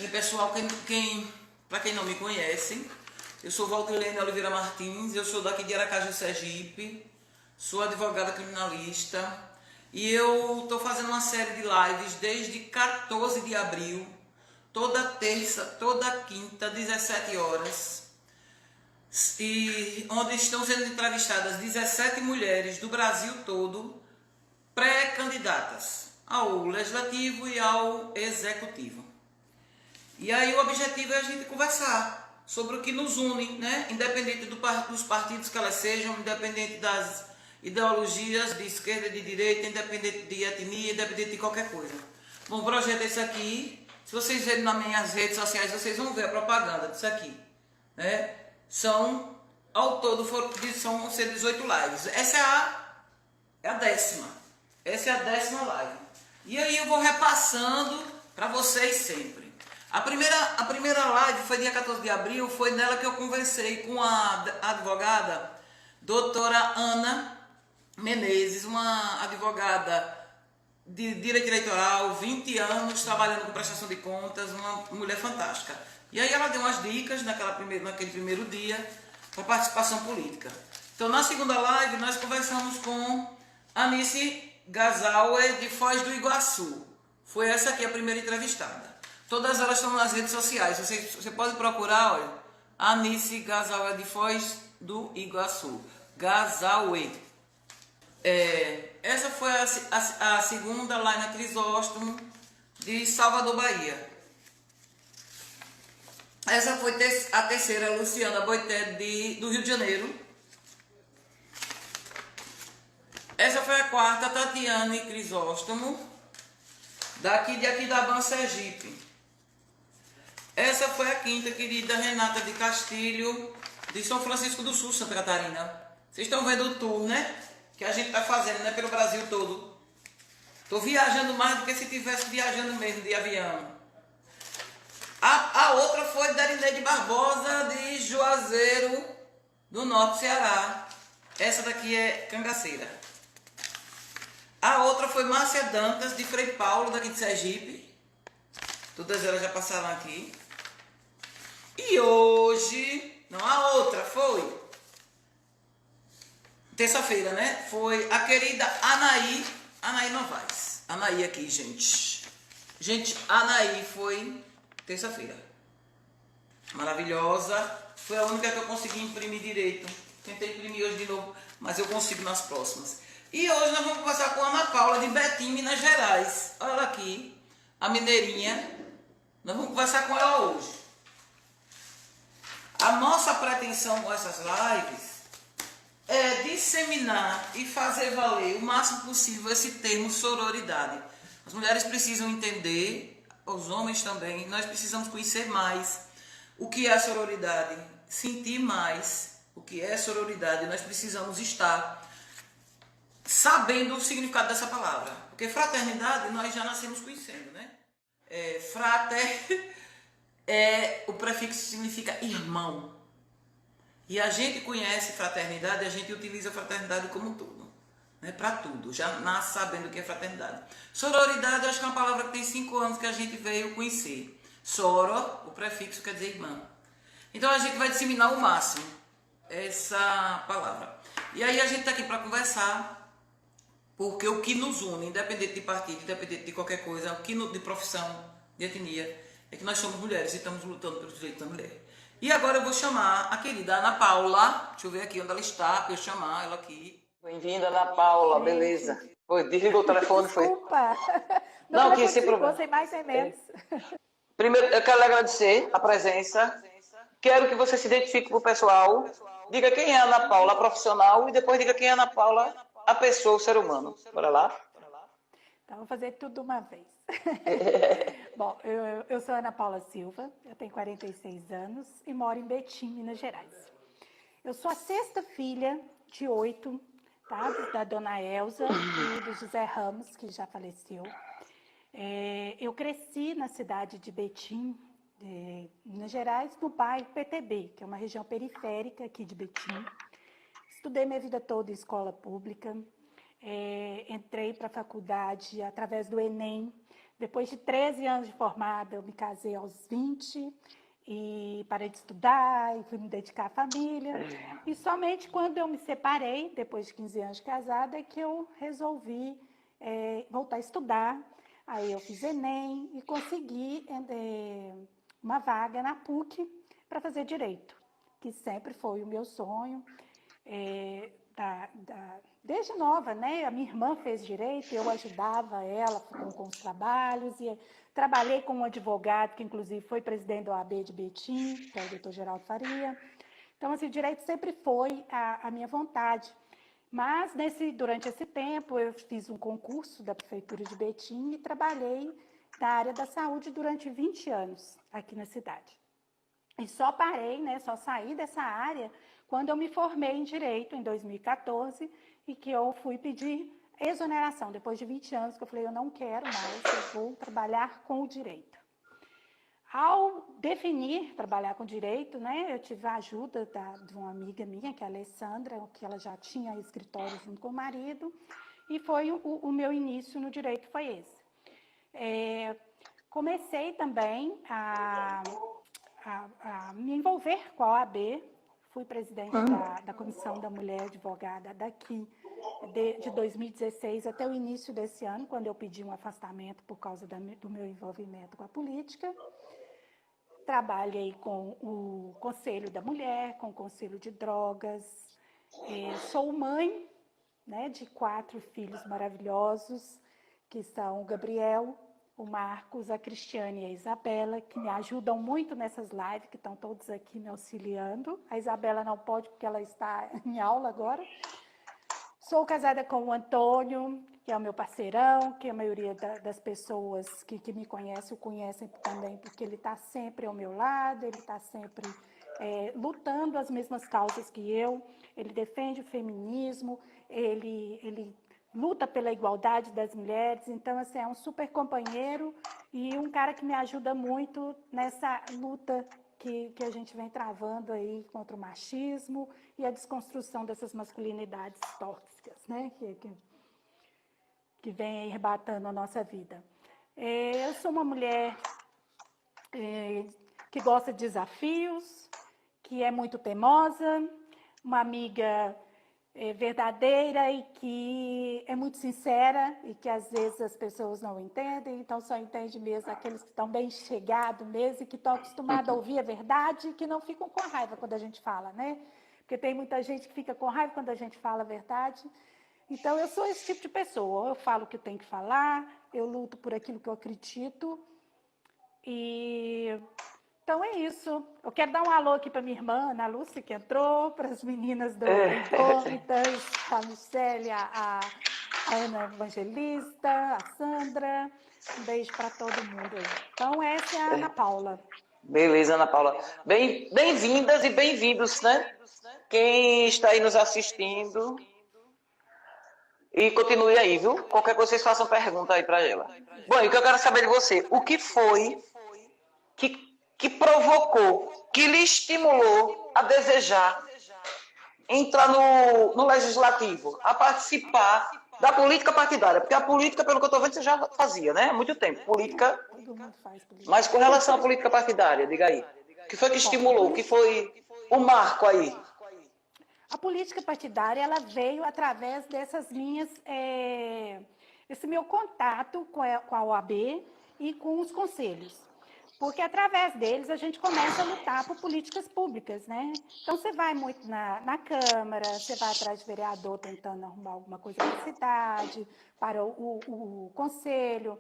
Bem, pessoal, para quem não me conhece, eu sou Valtilene Oliveira Martins, eu sou daqui de Aracaju, Sergipe, sou advogada criminalista e eu estou fazendo uma série de lives desde 14 de abril, toda terça, toda quinta, 17 horas, e onde estão sendo entrevistadas 17 mulheres do Brasil todo, pré-candidatas ao Legislativo e ao Executivo. E aí o objetivo é a gente conversar sobre o que nos une, né? Independente dos partidos que elas sejam, independente das ideologias de esquerda e de direita, independente de etnia, independente de qualquer coisa. Bom, o projeto é esse aqui. Se vocês verem nas minhas redes sociais, vocês vão ver a propaganda disso aqui, né? Ao todo, são 18 lives. Essa é a 10ª. Essa é a 10ª live. E aí eu vou repassando para vocês sempre. A primeira live foi dia 14 de abril, foi nela que eu conversei com a advogada doutora Ana Menezes, uma advogada de direito eleitoral, 20 anos, trabalhando com prestação de contas, uma mulher fantástica. E aí ela deu umas dicas naquele primeiro dia para participação política. Então na segunda live nós conversamos com Anice Gazaue de Foz do Iguaçu. Foi essa aqui a primeira entrevistada. Todas elas estão nas redes sociais. Você pode procurar, olha, Anice Gazaue de Foz do Iguaçu. Gazaue. Essa foi a segunda, Laina Crisóstomo, de Salvador, Bahia. Essa foi a terceira, Luciana Boité, do Rio de Janeiro. Essa foi a quarta, Tatiane Crisóstomo, daqui de Aquidauana, Sergipe. Essa foi a quinta, querida Renata de Castilho, de São Francisco do Sul, Santa Catarina. Vocês estão vendo o tour, né? Que a gente está fazendo, né? Pelo Brasil todo. Estou viajando mais do que se estivesse viajando mesmo de avião. A outra foi Darineide Barbosa, de Juazeiro do Norte, Ceará. Essa daqui é Cangaceira. A outra foi Márcia Dantas, de Frei Paulo, daqui de Sergipe. Todas elas já passaram aqui. E hoje, não, a outra foi terça-feira, né? Foi a querida Anaí Novaes. Anaí aqui, gente. Gente, Anaí foi terça-feira. Maravilhosa. Foi a única que eu consegui imprimir direito. Tentei imprimir hoje de novo, mas eu consigo nas próximas. E hoje nós vamos conversar com a Ana Paula, de Betim, Minas Gerais. Olha ela aqui, a mineirinha. Nós vamos conversar com ela hoje. A nossa pretensão com essas lives é disseminar e fazer valer o máximo possível esse termo sororidade. As mulheres precisam entender, os homens também, nós precisamos conhecer mais o que é sororidade, sentir mais o que é sororidade. Nós precisamos estar sabendo o significado dessa palavra. Porque fraternidade nós já nascemos conhecendo, né? Frater, o prefixo significa irmão. E a gente conhece fraternidade, a gente utiliza a fraternidade como tudo, né? Para tudo, já nasce sabendo o que é fraternidade. Sororidade, eu acho que é uma palavra que tem 5 anos que a gente veio conhecer. Soro, o prefixo quer dizer irmã. Então a gente vai disseminar o máximo essa palavra. E aí a gente está aqui para conversar, porque o que nos une, independente de partido, independente de qualquer coisa, de profissão, de etnia, é que nós somos mulheres e estamos lutando pelos direitos da mulher. E agora eu vou chamar a querida Ana Paula. Deixa eu ver aqui onde ela está, para eu chamar ela aqui. Bem-vinda, Ana Paula, gente. Beleza. Foi, desligou o telefone, Desculpa. Foi? Não, que sem problema. Sem mais nem menos. Primeiro, eu quero agradecer a presença. Quero que você se identifique para o pessoal. Diga quem é a Ana Paula, a profissional, e depois diga quem é a Ana Paula, a pessoa, o ser humano. Bora lá? Então, vou fazer tudo de uma vez. Bom, eu sou Ana Paula Silva, eu tenho 46 anos e moro em Betim, Minas Gerais. Eu sou a 6ª filha de 8, tá? Da dona Elza e do José Ramos, que já faleceu. Eu cresci na cidade de Betim, Minas Gerais, no bairro PTB, que é uma região periférica aqui de Betim. Estudei minha vida toda em escola pública. Entrei para a faculdade através do Enem, Depois de 13 anos de formada, eu me casei aos 20 e parei de estudar e fui me dedicar à família. E somente quando eu me separei, depois de 15 anos de casada, é que eu resolvi voltar a estudar. Aí eu fiz Enem e consegui uma vaga na PUC para fazer Direito, que sempre foi o meu sonho. Desde nova, né? A minha irmã fez Direito, eu ajudava ela com os trabalhos, e trabalhei com um advogado que, inclusive, foi presidente da OAB de Betim, que é o doutor Geraldo Faria. Então, assim, Direito sempre foi a minha vontade. Mas, durante esse tempo, eu fiz um concurso da Prefeitura de Betim e trabalhei na área da saúde durante 20 anos aqui na cidade. E só parei, né, só saí dessa área quando eu me formei em Direito, em 2014, e que eu fui pedir exoneração. Depois de 20 anos, que eu falei, eu não quero mais, eu vou trabalhar com o direito. Ao definir trabalhar com direito, né, eu tive a ajuda de uma amiga minha, que é a Alessandra, que ela já tinha escritório junto com o marido, e foi o meu início no direito foi esse. Comecei também a me envolver com a OAB, fui presidente da Comissão da Mulher Advogada daqui, de 2016 até o início desse ano, quando eu pedi um afastamento por causa do meu envolvimento com a política. Trabalhei com o Conselho da Mulher, com o Conselho de Drogas. Sou mãe, né, de 4 filhos maravilhosos, que são o Gabriel, o Marcos, a Cristiane e a Isabela, que me ajudam muito nessas lives, que estão todos aqui me auxiliando. A Isabela não pode, porque ela está em aula agora. Sou casada com o Antônio, que é o meu parceirão, que a maioria das pessoas que me conhecem, o conhecem também, porque ele está sempre ao meu lado, ele está sempre lutando as mesmas causas que eu, ele defende o feminismo, ele luta pela igualdade das mulheres, então, assim, é um super companheiro e um cara que me ajuda muito nessa luta que a gente vem travando aí contra o machismo e a desconstrução dessas masculinidades tóxicas, né, que vem aí rebatando a nossa vida. Eu sou uma mulher que gosta de desafios, que é muito teimosa, uma amiga verdadeira e que é muito sincera e que às vezes as pessoas não entendem, então só entende mesmo aqueles que estão bem chegados mesmo e que estão acostumados a ouvir a verdade e que não ficam com raiva quando a gente fala, né? Porque tem muita gente que fica com raiva quando a gente fala a verdade. Então eu sou esse tipo de pessoa, eu falo o que eu tenho que falar, eu luto por aquilo que eu acredito e... Então é isso. Eu quero dar um alô aqui para minha irmã, Ana Lúcia, que entrou, para as meninas do Incógnitas, a Michelle, a Ana Evangelista, a Sandra. Um beijo para todo mundo aí. Então essa é a Ana Paula. Beleza, Ana Paula. Bem-vindas e bem-vindos, né? Quem está aí nos assistindo. E continue aí, viu? Qualquer coisa vocês façam pergunta aí para ela. Bom, e o que eu quero saber de você, o que foi que provocou, que lhe estimulou a desejar entrar no Legislativo, a participar da política partidária? Porque a política, pelo que eu estou vendo, você já fazia, né? Há muito tempo. Política. Todo mundo faz política. Mas com relação à política partidária, diga aí. O que foi que estimulou? O que foi o marco aí? A política partidária, ela veio através dessas minhas, esse meu contato com a OAB e com os conselhos. Porque através deles a gente começa a lutar por políticas públicas, né? Então você vai muito na Câmara, você vai atrás de vereador tentando arrumar alguma coisa para a cidade, para o conselho,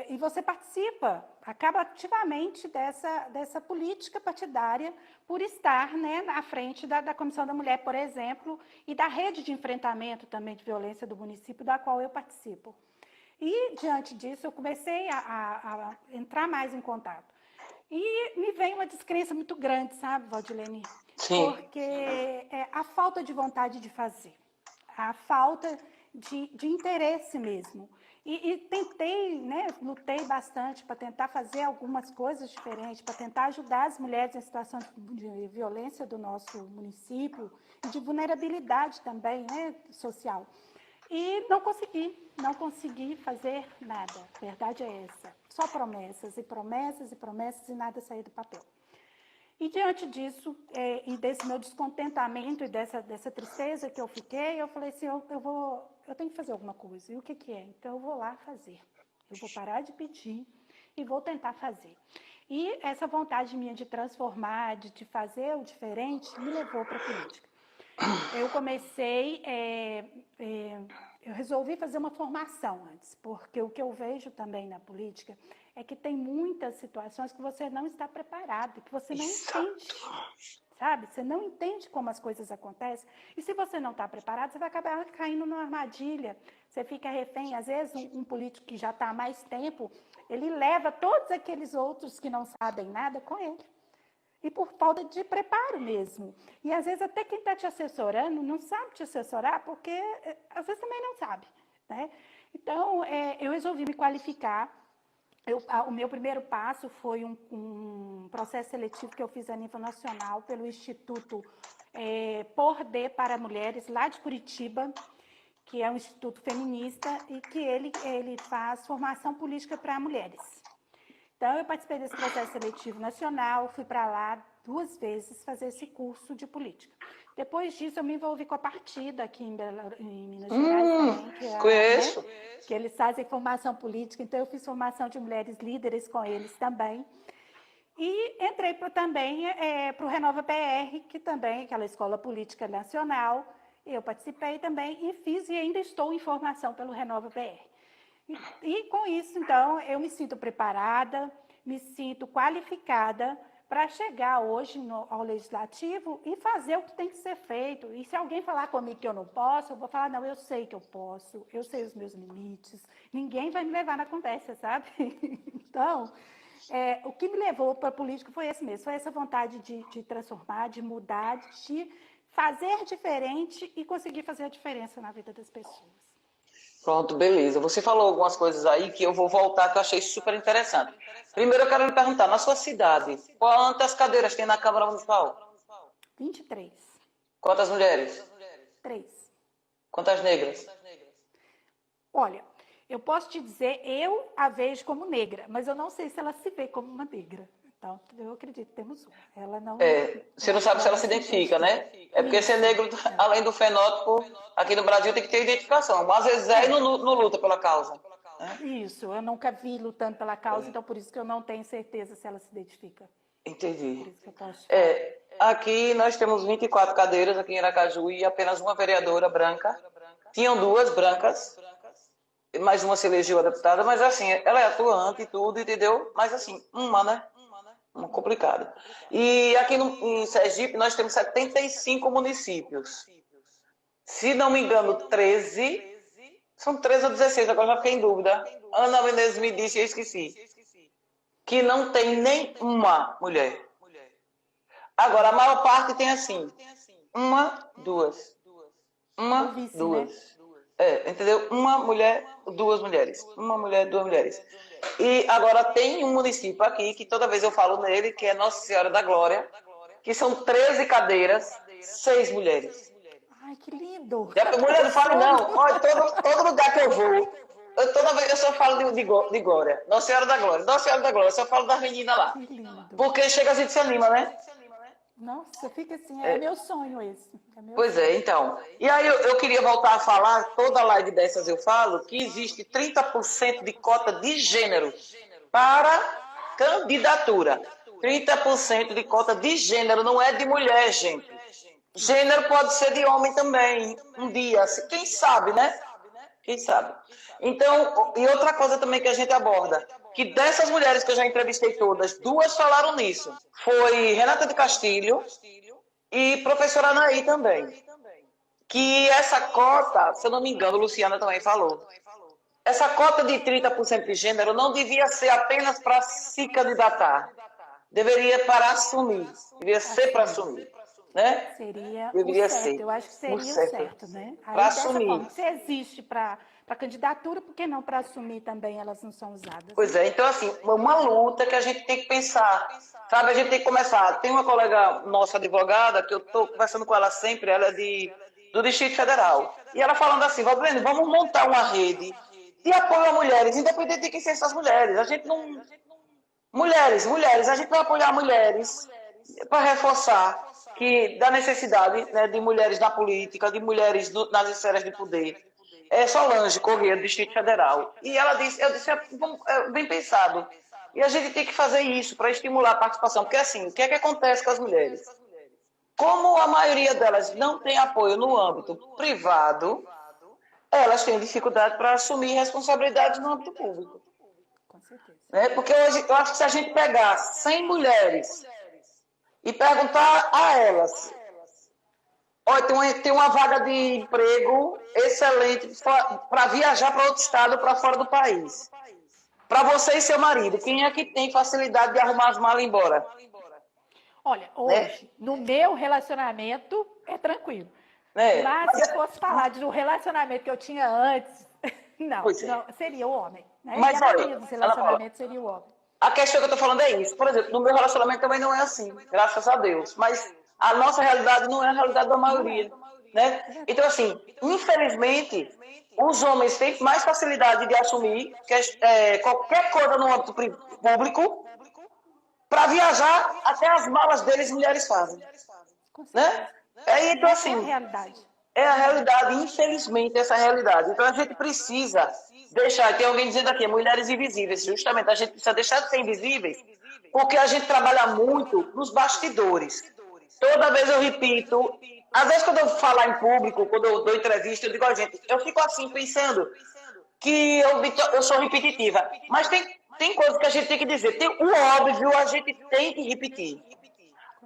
e você participa, acaba ativamente dessa política partidária por estar, né, à frente da Comissão da Mulher, por exemplo, e da rede de enfrentamento também de violência do município, da qual eu participo. E, diante disso, eu comecei a entrar mais em contato. E me veio uma descrença muito grande, sabe, Valdilene? Sim. Porque a falta de vontade de fazer, a falta de interesse mesmo. E tentei, né, lutei bastante para tentar fazer algumas coisas diferentes, para tentar ajudar as mulheres em situação de violência do nosso município e de vulnerabilidade também, né, social. E não consegui. não consegui fazer nada. A verdade é essa. Só promessas e promessas e promessas e nada sair do papel. E diante disso, e desse meu descontentamento e dessa tristeza que eu fiquei, eu falei assim, eu tenho que fazer alguma coisa. E o que é? Então eu vou lá fazer. Eu vou parar de pedir e vou tentar fazer. E essa vontade minha de transformar, de fazer o diferente, me levou para a política. Eu comecei, eu resolvi fazer uma formação antes, porque o que eu vejo também na política é que tem muitas situações que você não está preparado, que você não entende, sabe? Você não entende como as coisas acontecem, e se você não está preparado, você vai acabar caindo numa armadilha, você fica refém. Às vezes, um político que já está há mais tempo, ele leva todos aqueles outros que não sabem nada com ele. E por falta de preparo mesmo. E às vezes até quem está te assessorando não sabe te assessorar, porque às vezes também não sabe, né? Então, eu resolvi me qualificar. O meu primeiro passo foi um processo seletivo que eu fiz a nível nacional pelo Instituto Por-D para Mulheres, lá de Curitiba, que é um instituto feminista e que ele faz formação política para mulheres. Então, eu participei desse processo seletivo nacional, fui para lá 2 vezes fazer esse curso de política. Depois disso, eu me envolvi com a Partida aqui em Minas Gerais também, que conheço. Né, que eles fazem formação política, então eu fiz formação de mulheres líderes com eles também. E entrei também para o Renova PR, que também é aquela escola política nacional, eu participei também e fiz e ainda estou em formação pelo Renova PR. E com isso, então, eu me sinto preparada, me sinto qualificada para chegar hoje ao Legislativo e fazer o que tem que ser feito. E se alguém falar comigo que eu não posso, eu vou falar, não, eu sei que eu posso, eu sei os meus limites, ninguém vai me levar na conversa, sabe? Então, o que me levou para a política foi esse mesmo, foi essa vontade de transformar, de mudar, de fazer diferente e conseguir fazer a diferença na vida das pessoas. Pronto, beleza. Você falou algumas coisas aí que eu vou voltar, que eu achei super interessante. Primeiro eu quero lhe perguntar, na sua cidade, quantas cadeiras tem na Câmara Municipal? 23. Quantas mulheres? 3. Quantas negras? Olha, eu posso te dizer, eu a vejo como negra, mas eu não sei se ela se vê como uma negra. Então, eu acredito que temos uma. Ela não... Você não sabe se ela se identifica, né? É porque ser negro, além do fenótipo, aqui no Brasil tem que ter identificação. Mas às vezes e não luta pela causa. Né? Isso, eu nunca vi lutando pela causa, então por isso que eu não tenho certeza se ela se identifica. Entendi. Por isso que eu posso aqui nós temos 24 cadeiras aqui em Aracaju e apenas uma vereadora branca. Tinham 2 brancas, mais uma se elegeu a deputada, mas assim, ela é atuante e tudo, entendeu? Mas assim, uma, né? Complicado. E aqui em Sergipe nós temos 75 municípios. Se não me engano, 13, são 13 ou 16, agora já fiquei em dúvida. Ana Menezes me disse e eu esqueci. Que não tem nenhuma mulher. Agora, a maior parte tem assim, 1, 2. 1, 2. Entendeu? Uma mulher, 2 mulheres. Uma mulher, 2 mulheres. E agora tem um município aqui, que toda vez eu falo nele, que é Nossa Senhora da Glória, que são 13 cadeiras, 6 mulheres. Ai, que lindo! Mulher não fala não. Olha, todo lugar que eu vou, toda vez eu só falo de Glória. Nossa Senhora da Glória. Nossa Senhora da Glória, eu só falo das meninas lá. Que lindo. Porque chega a gente se anima, né? Nossa, fica assim, é meu sonho esse. Pois é, então. E aí eu queria voltar a falar, toda live dessas eu falo, que existe 30% de cota de gênero para candidatura. 30% de cota de gênero, não é de mulher, gente. Gênero pode ser de homem também, um dia. Quem sabe, né? Quem sabe? Então, e outra coisa também que a gente aborda, que dessas mulheres que eu já entrevistei todas, 2 falaram nisso. Foi Renata de Castilho e professora Anaí também. Que essa cota, se eu não me engano, Luciana também falou. Essa cota de 30% de gênero não devia ser apenas para se candidatar. Deveria para assumir. Deveria ser para assumir. Né? Seria deveria o certo. ser. Eu acho que seria o certo, né? Para assumir. Forma, se existe para candidatura, por que não para assumir também elas não são usadas? Pois é, então assim, uma luta que a gente tem que pensar, sabe? A gente tem que começar. Tem uma colega nossa advogada, que eu estou conversando com ela sempre, ela é do Distrito Federal. E ela falando assim, Valdilene, vamos montar uma rede de apoio a mulheres, independente de quem sejam essas mulheres. A gente não... Mulheres, a gente vai apoiar mulheres para reforçar que da necessidade, né, de mulheres na política, de mulheres nas esferas de poder. É Solange Corrêa, do Distrito Federal. E ela disse, eu disse, é bem pensado. E a gente tem que fazer isso para estimular a participação. Porque assim, o que é que acontece com as mulheres? Como a maioria delas não tem apoio no âmbito privado, elas têm dificuldade para assumir responsabilidades no âmbito público. Com certeza. Né? Porque hoje, eu acho que se a gente pegar 100 mulheres e perguntar a elas, olha, tem uma vaga de emprego excelente para viajar para outro estado, para fora do país. Para você e seu marido, quem é que tem facilidade de arrumar as malas e ir embora? Olha, hoje, no meu relacionamento, é tranquilo. Né? Mas se fosse falar de um relacionamento que eu tinha antes, não, é. seria o homem. Né? Mas, e a olha, maioria dos relacionamentos seria o homem. A questão que eu estou falando é isso. Por exemplo, no meu relacionamento também não é assim, graças a Deus. Mas a nossa realidade não é a realidade da maioria. Né? Então, assim, infelizmente, os homens têm mais facilidade de assumir qualquer coisa no âmbito público para viajar, até as malas deles mulheres fazem. Né? Então, assim, é a realidade. É a realidade, infelizmente, essa é a realidade. Então, a gente precisa deixar, tem alguém dizendo aqui, mulheres invisíveis, justamente, a gente precisa deixar de ser invisíveis, porque a gente trabalha muito nos bastidores. Toda vez eu repito, às vezes quando eu falar em público, quando eu dou entrevista, eu digo, gente, eu fico assim, pensando que eu sou repetitiva, mas tem coisas que a gente tem que dizer, o óbvio a gente tem que repetir.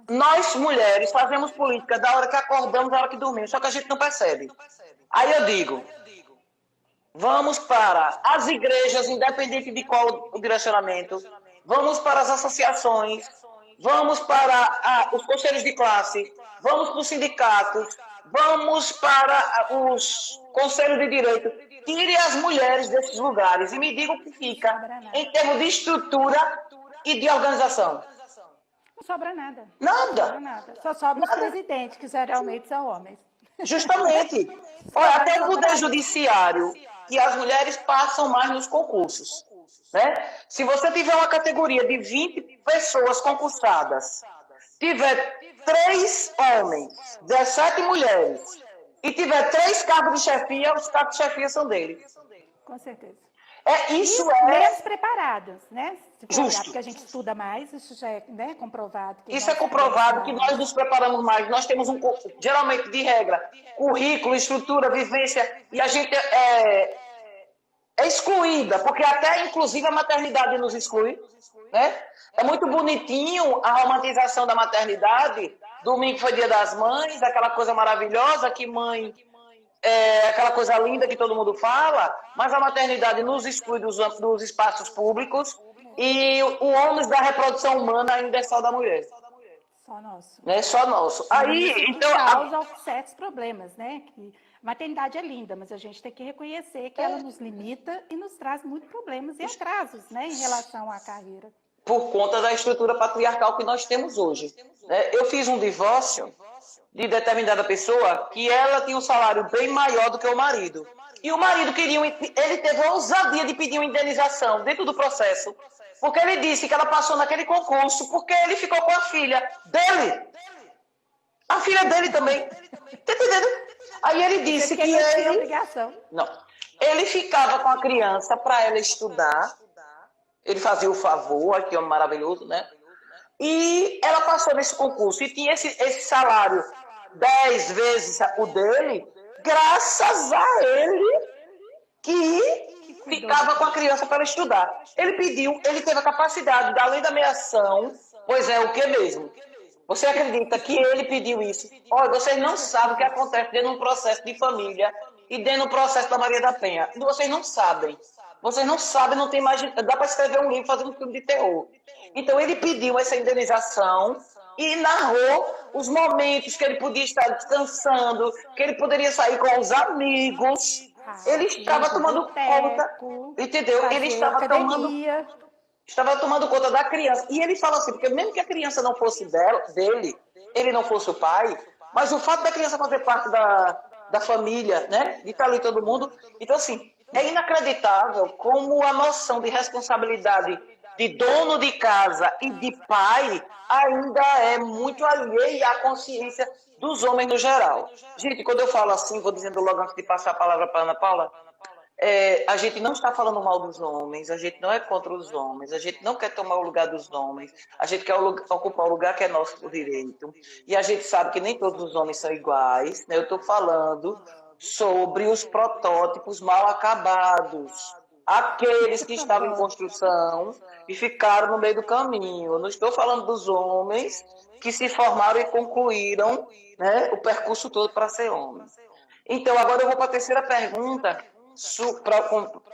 Nós, mulheres, fazemos política da hora que acordamos, da hora que dormimos, só que a gente não percebe. Aí eu digo, vamos para as igrejas, independente de qual o direcionamento, vamos para as associações, vamos para os conselhos de classe, vamos para os sindicatos, vamos para os conselhos de direito. Tire as mulheres desses lugares e me diga o que fica em termos de estrutura e de organização. Não sobra nada. Nada. Não sobra nada. Só sobra os presidentes, que geralmente são homens. Justamente. Olha, até o poder judiciário, que as mulheres passam mais nos concursos. Né? Se você tiver uma categoria de 20 pessoas concursadas, tiver 3 homens, 17 mulheres, e tiver 3 cargos de chefia, os cargos de chefia são deles. Com certeza. Isso menos preparadas, né? Justo. Porque a gente estuda mais, isso já é, né, comprovado. Isso é comprovado que nós nos preparamos mais. Nós temos geralmente de regra, currículo, estrutura, vivência, e a gente é excluída, porque até inclusive a maternidade nos exclui. Né? É muito bonitinho a romantização da maternidade. Domingo foi Dia das Mães, aquela coisa maravilhosa que mãe... aquela coisa linda que todo mundo fala, mas a maternidade nos exclui dos espaços públicos e o ônus da reprodução humana ainda é só da mulher. Só nosso. É só nosso. Aí, então... causa certos problemas, né? Que a maternidade é linda, mas a gente tem que reconhecer que ela nos limita e nos traz muitos problemas e atrasos, né? Em relação à carreira. Por conta da estrutura patriarcal que nós temos hoje. Eu fiz um divórcio de determinada pessoa que ela tinha um salário bem maior do que o marido. E o marido ele teve a ousadia de pedir uma indenização dentro do processo, porque ele disse que ela passou naquele concurso porque ele ficou com a filha dele. A filha dele também. Tá entendendo? Aí ele disse que ele... obrigação. Não. Ele ficava com a criança para ela estudar. Ele fazia o favor, aqui é maravilhoso, né? E ela passou nesse concurso e tinha esse salário 10 vezes o dele, graças a ele que ficava com a criança para estudar. Ele pediu, ele teve a capacidade, além da meação, pois é, o que mesmo? Você acredita que ele pediu isso? Olha, vocês não sabem o que acontece dentro de um processo de família e dentro do processo da Maria da Penha. Vocês não sabem. Vocês não sabem, não tem mais... Dá para escrever um livro, fazer um filme de terror. Então, ele pediu essa indenização e narrou os momentos que ele podia estar descansando, que ele poderia sair com os amigos. Ele estava tomando conta, entendeu? Ele estava tomando conta da criança. E ele fala assim, porque mesmo que a criança não fosse dele, ele não fosse o pai, mas o fato da criança fazer parte da família, né? De estar ali todo mundo. Então, assim... É inacreditável como a noção de responsabilidade de dono de casa e de pai ainda é muito alheia à consciência dos homens no geral. Gente, quando eu falo assim, vou dizendo logo antes de passar a palavra para a Ana Paula, a gente não está falando mal dos homens, a gente não é contra os homens, a gente não quer tomar o lugar dos homens, a gente quer ocupar o lugar que é nosso por direito. E a gente sabe que nem todos os homens são iguais, né? Eu estou falando sobre os protótipos mal acabados, aqueles que estavam em construção e ficaram no meio do caminho. Eu não estou falando dos homens que se formaram e concluíram, né, o percurso todo para ser homens. Então, agora eu vou para a terceira pergunta,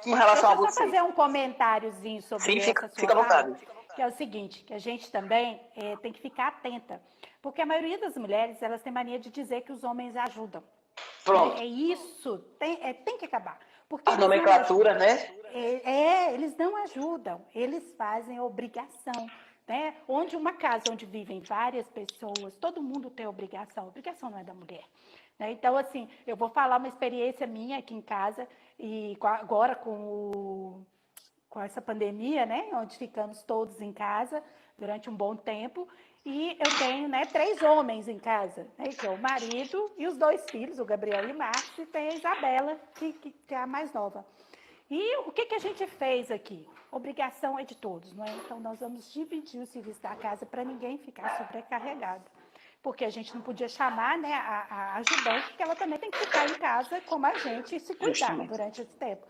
com relação a Deixa eu você. só fazer um comentáriozinho sobre Sim, essa fica sua à vontade. fala, que é o seguinte, que a gente também tem que ficar atenta, porque a maioria das mulheres, elas têm mania de dizer que os homens ajudam. Pronto. É isso, tem que acabar. Porque A nomenclatura, né? Eles não ajudam, eles fazem obrigação. Né? Onde uma casa onde vivem várias pessoas, todo mundo tem obrigação. Obrigação não é da mulher. Né? Então, assim, eu vou falar uma experiência minha aqui em casa, e agora com essa pandemia, né? Onde ficamos todos em casa durante um bom tempo. E eu tenho, né, 3 homens em casa, né, que é o marido e os 2 filhos, o Gabriel e o Márcio, e tem a Isabela, que é a mais nova. E o que a gente fez aqui? Obrigação é de todos, não é? Então, nós vamos dividir o serviço da casa para ninguém ficar sobrecarregado. Porque a gente não podia chamar, né, a ajudante, porque ela também tem que ficar em casa como a gente e se cuidar durante esse tempo.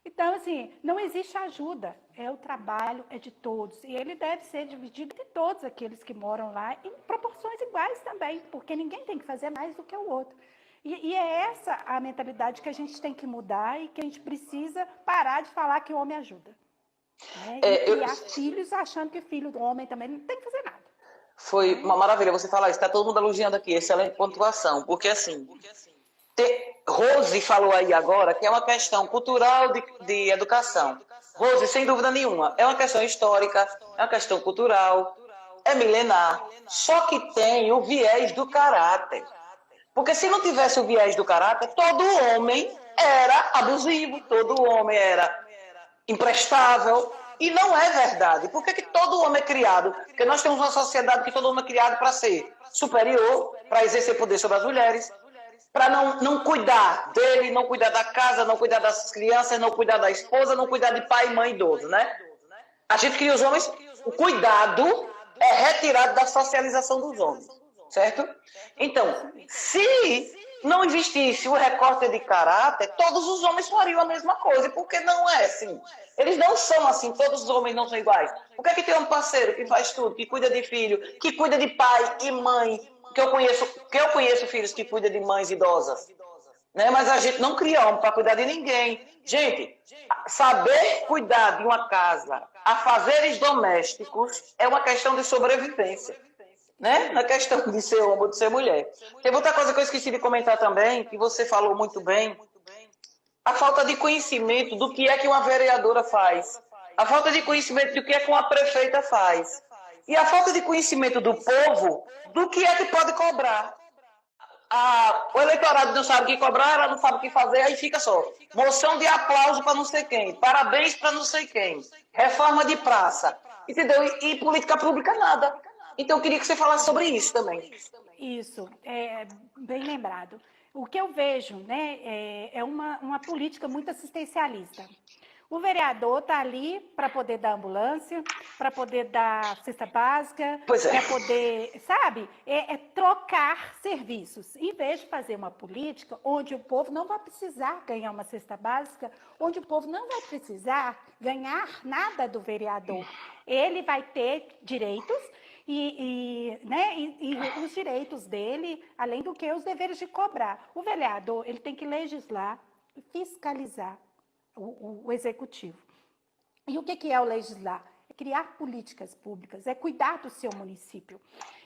Então, assim, não existe ajuda, o trabalho é de todos, e ele deve ser dividido de todos aqueles que moram lá, em proporções iguais também, porque ninguém tem que fazer mais do que o outro. E é essa a mentalidade que a gente tem que mudar e que a gente precisa parar de falar que o homem ajuda. Né? E criar filhos achando que filho do homem também não tem que fazer nada. Foi uma maravilha você falar isso, está todo mundo elogiando aqui, excelente pontuação, porque assim... Rose falou aí agora que é uma questão cultural de educação. Rose, sem dúvida nenhuma, é uma questão histórica, é uma questão cultural, é milenar. Só que tem o viés do caráter. Porque se não tivesse o viés do caráter, todo homem era abusivo, todo homem era imprestável. E não é verdade. Por que todo homem é criado? Porque nós temos uma sociedade que todo homem é criado para ser superior, para exercer poder sobre as mulheres, para não cuidar dele, não cuidar da casa, não cuidar das crianças, não cuidar da esposa, não cuidar de pai, mãe, idoso, né? A gente cria os homens, o cuidado é retirado da socialização dos homens, certo? Então, se não existisse o recorte de caráter, todos os homens fariam a mesma coisa, porque não é assim. Eles não são assim, todos os homens não são iguais. Por que tem um parceiro que faz tudo, que cuida de filho, que cuida de pai e mãe, que eu conheço filhos que cuidam de mães idosas, né? Mas a gente não cria homem para cuidar de ninguém. Gente, saber cuidar de uma casa, afazeres domésticos, é uma questão de sobrevivência, né? Não é questão de ser homem ou de ser mulher. Tem outra coisa que eu esqueci de comentar também, que você falou muito bem, a falta de conhecimento do que é que uma vereadora faz, a falta de conhecimento do que é que uma prefeita faz. E a falta de conhecimento do povo do que é que pode cobrar. O eleitorado não sabe o que cobrar, ela não sabe o que fazer, aí fica só. Moção de aplauso para não sei quem, parabéns para não sei quem, reforma de praça, entendeu? E política pública nada. Então eu queria que você falasse sobre isso também. Isso, bem lembrado. O que eu vejo, né, é uma política muito assistencialista. O vereador está ali para poder dar ambulância, para poder dar cesta básica, para poder, sabe? Trocar serviços. Em vez de fazer uma política onde o povo não vai precisar ganhar uma cesta básica, onde o povo não vai precisar ganhar nada do vereador. Ele vai ter direitos e os direitos dele, além do que os deveres de cobrar. O vereador, ele tem que legislar e fiscalizar o executivo. E o que é o legislar? É criar políticas públicas, é cuidar do seu município.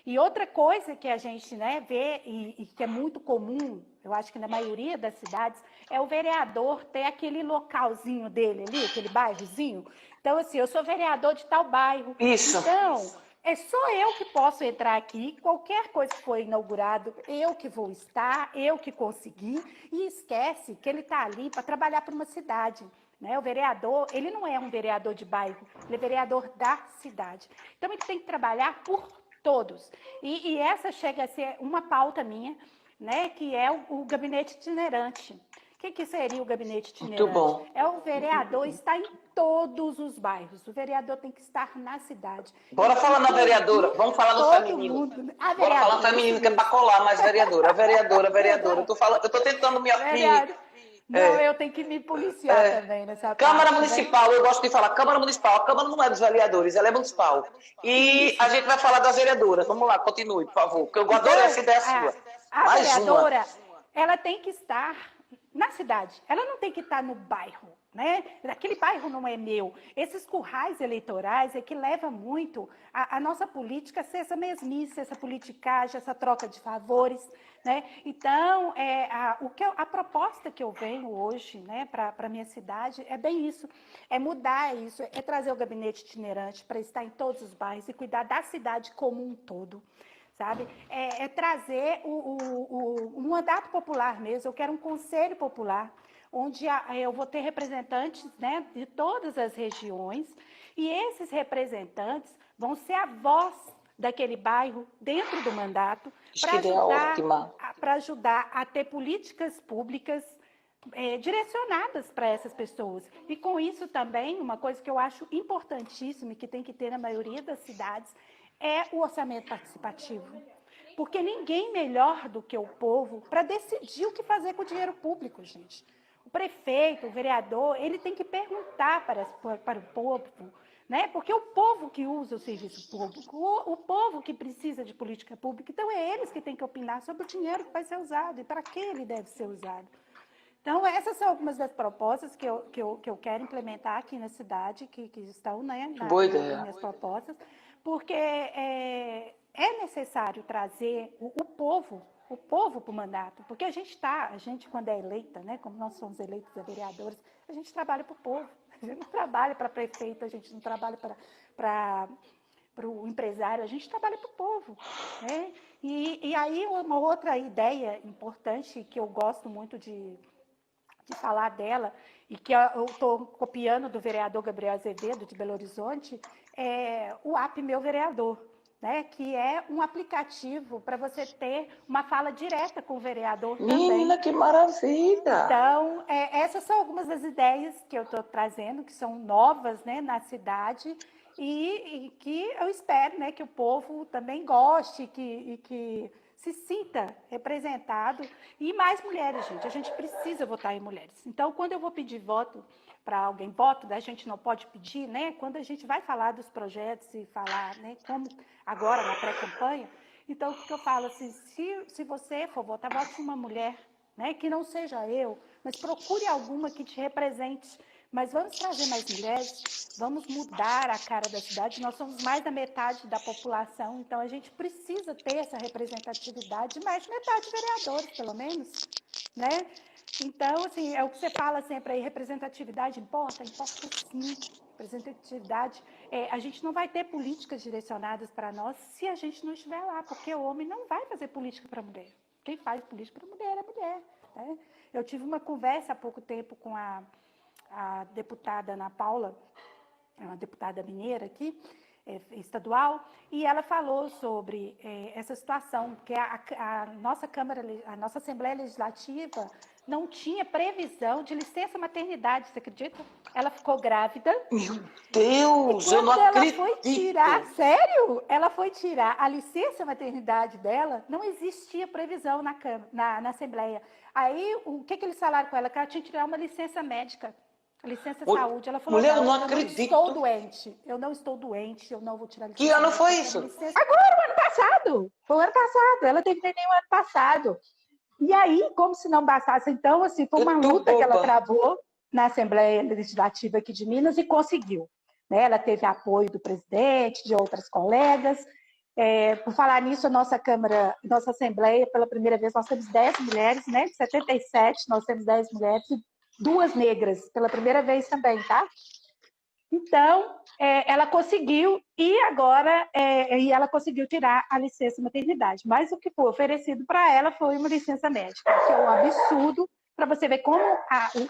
E outra coisa que a gente, né, vê e que é muito comum, eu acho que na maioria das cidades, é o vereador ter aquele localzinho dele ali, aquele bairrozinho. Então, assim, eu sou vereador de tal bairro. Isso. Então, é só eu que posso entrar aqui, qualquer coisa que for inaugurado, eu que vou estar, eu que consegui, e esquece que ele está ali para trabalhar para uma cidade. Né? O vereador, ele não é um vereador de bairro, ele é vereador da cidade. Então, ele tem que trabalhar por todos. E essa chega a ser uma pauta minha, né, que é o gabinete itinerante. O que seria o gabinete itinerante? Muito bom. É o vereador estar em todos os bairros. O vereador tem que estar na cidade. Bora falar na vereadora. Vamos falar no feminino. Bora falar no feminino, que é para colar mais vereadora. A vereadora. Eu tô tentando me... Não, eu tenho que me policiar também nessa Câmara parte, Municipal, né? eu gosto de falar Câmara Municipal. A Câmara não é dos vereadores, ela é municipal. E a gente vai falar das vereadoras. Vamos lá, continue, por favor, porque eu adorei essa ideia sua. A vereadora, ela tem que estar na cidade. Ela não tem que estar no bairro, né? Aquele bairro não é meu. Esses currais eleitorais é que leva muito a nossa política a ser essa mesmice, essa politicagem, essa troca de favores, né? Então, a proposta que eu venho hoje, né, para a minha cidade é bem isso, é mudar isso, é trazer o gabinete itinerante para estar em todos os bairros e cuidar da cidade como um todo. Sabe? É trazer um mandato popular mesmo. Eu quero um conselho popular, onde eu vou ter representantes, né, de todas as regiões, e esses representantes vão ser a voz daquele bairro dentro do mandato para ajudar a ter políticas públicas direcionadas para essas pessoas. E com isso também, uma coisa que eu acho importantíssima e que tem que ter na maioria das cidades, é o orçamento participativo. Porque ninguém melhor do que o povo para decidir o que fazer com o dinheiro público, gente. O prefeito, o vereador, ele tem que perguntar para o povo, né? Porque é o povo que usa o serviço público, o povo que precisa de política pública, então é eles que têm que opinar sobre o dinheiro que vai ser usado e para que ele deve ser usado. Então, essas são algumas das propostas que eu quero implementar aqui na cidade, que estão, né, nas minhas propostas, porque é necessário trazer o povo para o mandato, porque a gente quando é eleita, né, como nós somos eleitos a vereadores, a gente trabalha para o povo, a gente não trabalha para prefeito, a gente não trabalha para o empresário, a gente trabalha para o povo, né? E aí uma outra ideia importante que eu gosto muito de falar dela, e que eu estou copiando do vereador Gabriel Azevedo, de Belo Horizonte, é o app Meu Vereador, né? Que é um aplicativo para você ter uma fala direta com o vereador também. Menina, que maravilha! Então, essas são algumas das ideias que eu estou trazendo, que são novas, né, na cidade, e que eu espero, né, que o povo também goste, e que se sinta representado. E mais mulheres, gente. A gente precisa votar em mulheres. Então, quando eu vou pedir voto para alguém, voto, a gente não pode pedir, né? Quando a gente vai falar dos projetos e falar, né, como agora na pré-campanha, então, o que eu falo, assim, se você for votar, vote uma mulher, né, que não seja eu, mas procure alguma que te represente. Mas vamos trazer mais mulheres, vamos mudar a cara da cidade. Nós somos mais da metade da população, então a gente precisa ter essa representatividade, mais de metade de vereadores, pelo menos, né? Então, assim, é o que você fala sempre aí, representatividade importa sim. Representatividade, a gente não vai ter políticas direcionadas para nós se a gente não estiver lá, porque o homem não vai fazer política para a mulher. Quem faz política para a mulher é mulher, né? Eu tive uma conversa há pouco tempo com a deputada Ana Paula, uma deputada mineira aqui, estadual, e ela falou sobre essa situação, que a nossa Câmara, a nossa Assembleia Legislativa não tinha previsão de licença maternidade, você acredita? Ela ficou grávida. Meu Deus, eu não acredito. Ela foi tirar, sério? Ela foi tirar a licença maternidade dela, não existia previsão na Assembleia. Aí, o que eles falaram com ela? Que ela tinha que tirar uma licença médica. Licença saúde. Ela falou, mulher, eu não acredito. Eu não estou doente, eu não vou tirar licença. Que ano foi isso? Agora, o ano passado. Foi o ano passado. Ela teve neném o ano passado. E aí, como se não bastasse, então, assim, foi uma luta que ela travou na Assembleia Legislativa aqui de Minas e conseguiu. Né? Ela teve apoio do presidente, de outras colegas. Por falar nisso, a nossa Câmara, nossa Assembleia, pela primeira vez, nós temos 10 mulheres, né? De 77, nós temos 10 mulheres e 2 negras, pela primeira vez também, tá? Então, ela conseguiu, e agora ela conseguiu tirar a licença maternidade. Mas o que foi oferecido para ela foi uma licença médica, que é um absurdo, para você ver como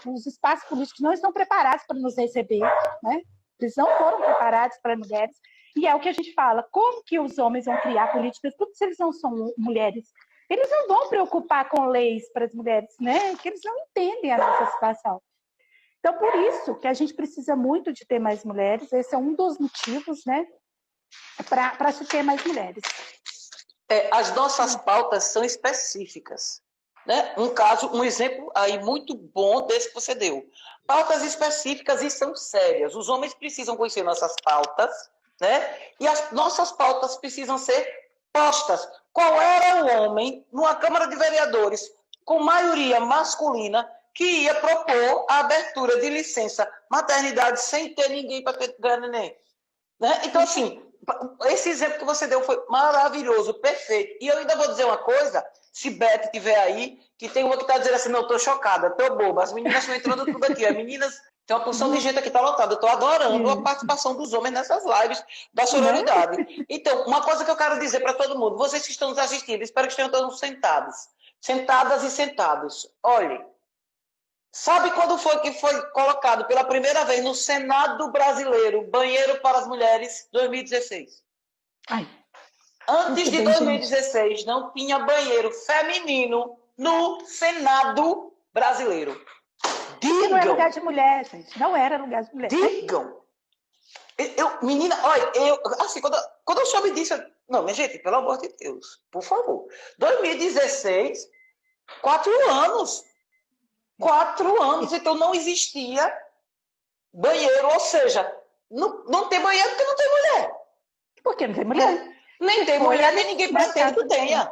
os espaços políticos não estão preparados para nos receber, né? Eles não foram preparados para mulheres. E é o que a gente fala, como que os homens vão criar políticas, porque se eles não são mulheres, eles não vão preocupar com leis para as mulheres, né? Que eles não entendem a nossa situação. Então, por isso que a gente precisa muito de ter mais mulheres, esse é um dos motivos, né, para se ter mais mulheres. As nossas pautas são específicas, né? Um exemplo aí muito bom desse que você deu. Pautas específicas e são sérias. Os homens precisam conhecer nossas pautas, né? E as nossas pautas precisam ser postas. Qual era o homem numa Câmara de Vereadores com maioria masculina que ia propor a abertura de licença maternidade sem ter ninguém para ganhar neném? Né? Então, assim, esse exemplo que você deu foi maravilhoso, perfeito. E eu ainda vou dizer uma coisa, se Beth estiver aí, que tem uma que está dizendo assim, não, estou chocada, estou boba, as meninas estão entrando tudo aqui, as meninas, tem uma porção de gente aqui que está lotada, eu estou adorando a participação dos homens nessas lives da sororidade. Então, uma coisa que eu quero dizer para todo mundo, vocês que estão nos assistindo, espero que estejam todos sentadas e sentados. Olhem, sabe quando foi que foi colocado pela primeira vez no Senado brasileiro banheiro para as mulheres? 2016. Ai, Antes de 2016, não tinha banheiro feminino no Senado brasileiro. Digam. Não era lugar de mulher, gente. Não era lugar de mulher. Digam. Menina, olha, assim, quando eu soube disso, não, minha gente, pelo amor de Deus, por favor. 2016, 4 anos. 4 anos, então não existia banheiro, ou seja, não tem banheiro porque não tem mulher. Por que não tem mulher? Nem tem mulher, nem ninguém pretende que tenha.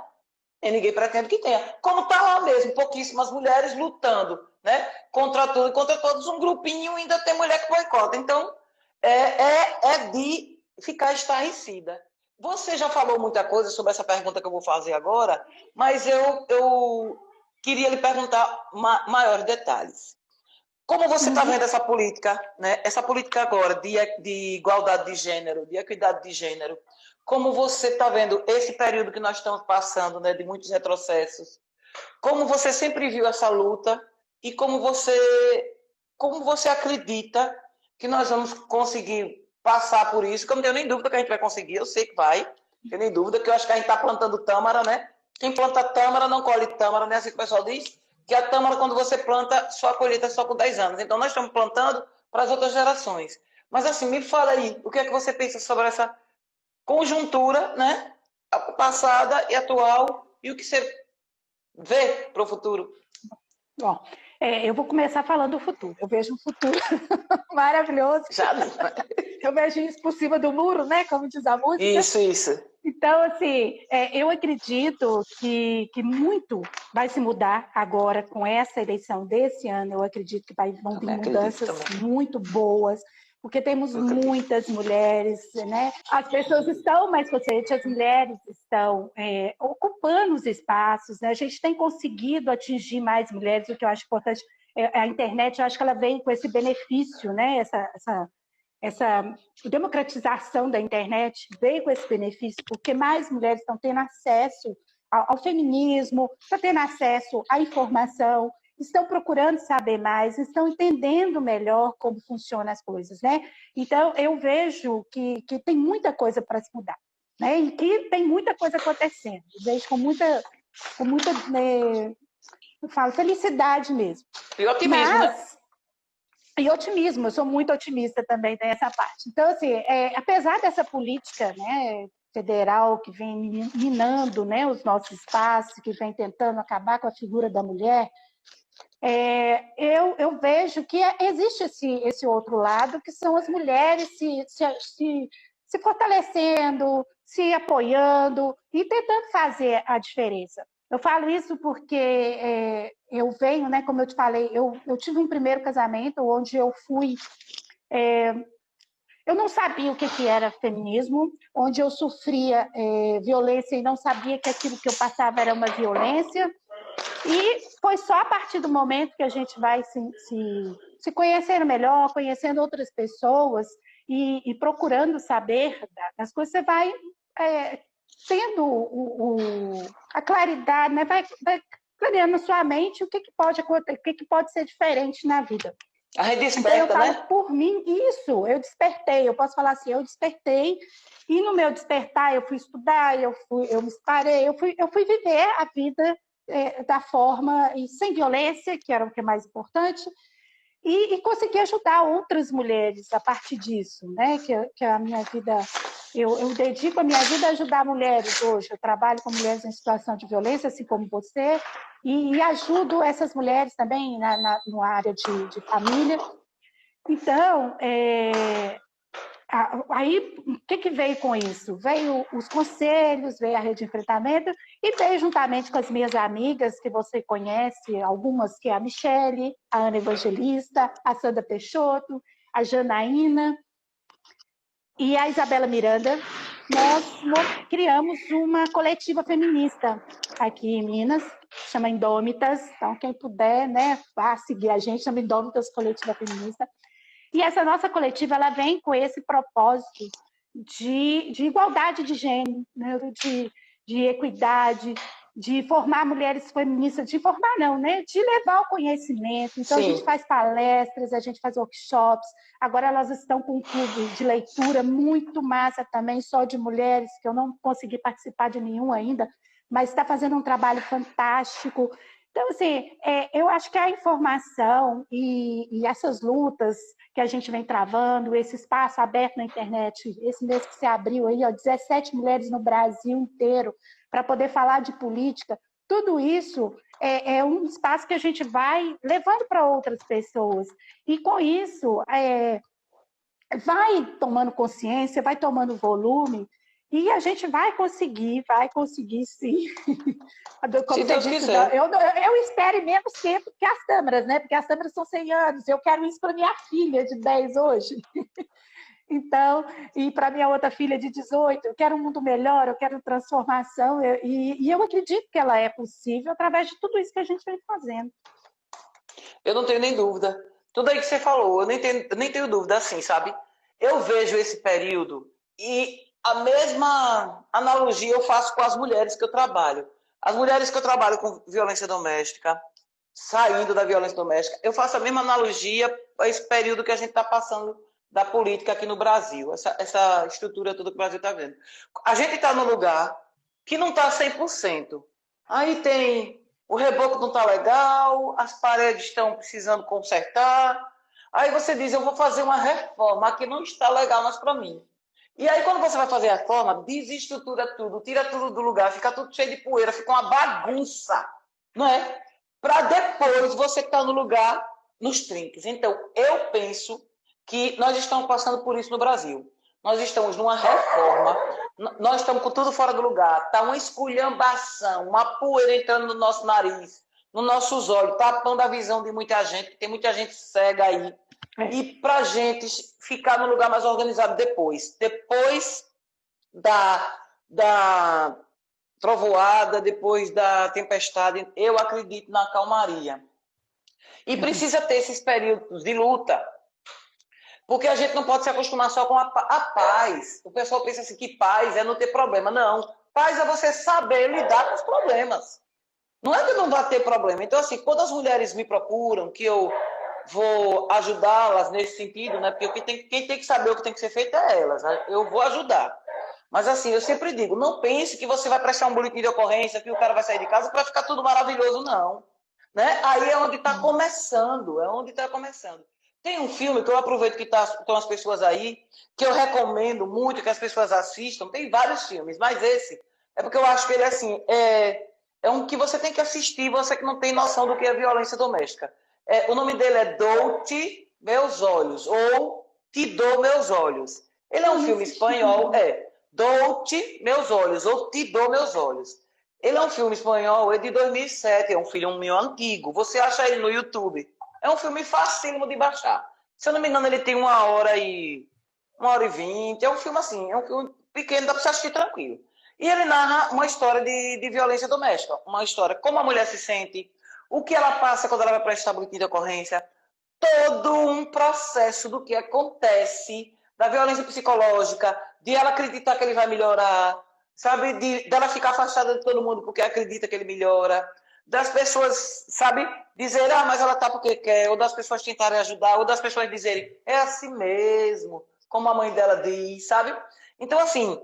Nem ninguém pretende que tenha. Como está lá mesmo, pouquíssimas mulheres lutando, né? Contra tudo e contra todos, um grupinho ainda tem mulher que boicota. Então, é de ficar estarrecida. Você já falou muita coisa sobre essa pergunta que eu vou fazer agora, mas eu queria lhe perguntar maiores detalhes. Como você está vendo essa política, né? Essa política agora de igualdade de gênero, de equidade de gênero, como você está vendo esse período que nós estamos passando, né, de muitos retrocessos? Como você sempre viu essa luta e como você acredita que nós vamos conseguir passar por isso? Que eu não tenho nem dúvida que a gente vai conseguir, eu sei que vai, não tenho nem dúvida, que eu acho que a gente está plantando tâmara, né? Quem planta tâmara não colhe tâmara, né? Assim que o pessoal diz, que a tâmara, quando você planta, só a colheita é só com 10 anos. Então, nós estamos plantando para as outras gerações. Mas, assim, me fala aí, o que é que você pensa sobre essa conjuntura, né? A passada e atual, e o que você vê para o futuro? Bom, eu vou começar falando do futuro. Eu vejo um futuro maravilhoso. Já não. Eu vejo isso por cima do muro, né? Como diz a música. Isso. Então, assim, eu acredito que muito vai se mudar agora com essa eleição desse ano. Eu acredito que vão vir mudanças muito boas, porque temos muitas mulheres, né? As pessoas estão mais conscientes, as mulheres estão ocupando os espaços, né? A gente tem conseguido atingir mais mulheres, o que eu acho importante. A internet, eu acho que ela vem com esse benefício, né? Essa democratização da internet veio com esse benefício, porque mais mulheres estão tendo acesso ao feminismo, estão tendo acesso à informação, estão procurando saber mais, estão entendendo melhor como funcionam as coisas, né? Então, eu vejo que tem muita coisa para se mudar, né? E que tem muita coisa acontecendo. Eu vejo com muita eu falo, felicidade mesmo. E otimismo, né? E otimismo, eu sou muito otimista também nessa parte. Então, assim, apesar dessa política, né, federal que vem minando, né, os nossos espaços, que vem tentando acabar com a figura da mulher, eu vejo que existe esse outro lado, que são as mulheres se fortalecendo, se apoiando e tentando fazer a diferença. Eu falo isso porque eu venho, né, como eu te falei, eu tive um primeiro casamento onde eu fui... eu não sabia o que era feminismo, onde eu sofria violência e não sabia que aquilo que eu passava era uma violência. E foi só a partir do momento que a gente vai se se conhecendo melhor, conhecendo outras pessoas e procurando saber das coisas, você vai tendo a claridade, né? Vai clareando na sua mente o que pode acontecer, o que pode ser diferente na vida. A gente Então, desperta, eu falo né? por mim, isso, eu despertei, eu posso falar assim, eu despertei, e no meu despertar eu fui estudar, eu me parei, eu fui viver a vida da forma, e sem violência, que era o que é mais importante, e conseguir ajudar outras mulheres a partir disso, né? Que a minha vida, eu dedico a minha vida a ajudar mulheres hoje, eu trabalho com mulheres em situação de violência, assim como você, e ajudo essas mulheres também na área de família. Então, aí, o que veio com isso? Veio os conselhos, veio a rede de enfrentamento e veio juntamente com as minhas amigas, que você conhece, algumas que é a Michele, a Ana Evangelista, a Sandra Peixoto, a Janaína e a Isabela Miranda. Nós criamos uma coletiva feminista aqui em Minas, chama Indômitas. Então, quem puder, né, vá seguir a gente, chama Indômitas Coletiva Feminista. E essa nossa coletiva, ela vem com esse propósito de igualdade de gênero, né? de equidade, de formar mulheres feministas, de formar não, né? De levar o conhecimento. Então, a gente faz palestras, a gente faz workshops, agora elas estão com um clube de leitura muito massa também, só de mulheres, que eu não consegui participar de nenhum ainda, mas está fazendo um trabalho fantástico. Então, assim, eu acho que a informação e essas lutas que a gente vem travando, esse espaço aberto na internet, esse mês que você abriu aí, ó, 17 mulheres no Brasil inteiro, para poder falar de política, tudo isso é um espaço que a gente vai levando para outras pessoas. E com isso, vai tomando consciência, vai tomando volume, e a gente vai conseguir sim. Como Se Deus disse, quiser. eu espero menos tempo que as câmeras, né? Porque as câmeras são 100 anos. Eu quero isso para minha filha de 10 hoje. Então, e para minha outra filha de 18, eu quero um mundo melhor, eu quero transformação, e eu acredito que ela é possível através de tudo isso que a gente vem fazendo. Eu não tenho nem dúvida. Tudo aí que você falou, eu nem tenho dúvida, assim, sabe? Eu vejo esse período e a mesma analogia eu faço com as mulheres que eu trabalho. As mulheres que eu trabalho com violência doméstica, saindo da violência doméstica, eu faço a mesma analogia a esse período que a gente está passando da política aqui no Brasil, essa estrutura toda que o Brasil está vendo. A gente está num lugar que não está 100%. Aí tem o reboco não está legal, as paredes estão precisando consertar. Aí você diz, eu vou fazer uma reforma que não está legal mais para mim. E aí quando você vai fazer a reforma, desestrutura tudo, tira tudo do lugar, fica tudo cheio de poeira, fica uma bagunça, não é? Para depois você estar no lugar, nos trinques. Então, eu penso que nós estamos passando por isso no Brasil. Nós estamos numa reforma, nós estamos com tudo fora do lugar, está uma esculhambação, uma poeira entrando no nosso nariz, nos nossos olhos, tapando a visão de muita gente, tem muita gente cega aí. E para a gente ficar no lugar mais organizado depois da trovoada, depois da tempestade, eu acredito na calmaria. E precisa ter esses períodos de luta, porque a gente não pode se acostumar só com a paz. O pessoal pensa assim que paz é não ter problema. Não. Paz é você saber lidar com os problemas. Não é que não vai ter problema. Então, assim, quando as mulheres me procuram, que eu vou ajudá-las nesse sentido, né? Porque quem tem que saber o que tem que ser feito é elas. Né? Eu vou ajudar. Mas, assim, eu sempre digo, não pense que você vai prestar um boletim de ocorrência, que o cara vai sair de casa para ficar tudo maravilhoso, não. Né? Aí é onde está começando. Tem um filme que eu aproveito que estão as pessoas aí, que eu recomendo muito que as pessoas assistam. Tem vários filmes, mas esse é porque eu acho que ele assim, é um que você tem que assistir, você que não tem noção do que é violência doméstica. O nome dele é Dou-te Meus Olhos, ou Te Dou Meus Olhos. Ele é um filme espanhol, Dou-te Meus Olhos, ou Te Dou Meus Olhos. Ele é um filme espanhol, é de 2007, é um filme antigo. Você acha ele no YouTube. É um filme facílimo de baixar. Se eu não me engano, ele tem 1h20. É um filme assim, é um filme pequeno, dá para você assistir tranquilo. E ele narra uma história de violência doméstica. Uma história como a mulher se sente, o que ela passa quando ela vai prestar boletim de ocorrência, todo um processo do que acontece, da violência psicológica, de ela acreditar que ele vai melhorar, sabe? Dela ficar afastada de todo mundo porque acredita que ele melhora, das pessoas, sabe, dizer, mas ela tá porque quer, ou das pessoas tentarem ajudar, ou das pessoas dizerem, é assim mesmo, como a mãe dela diz, sabe? Então, assim,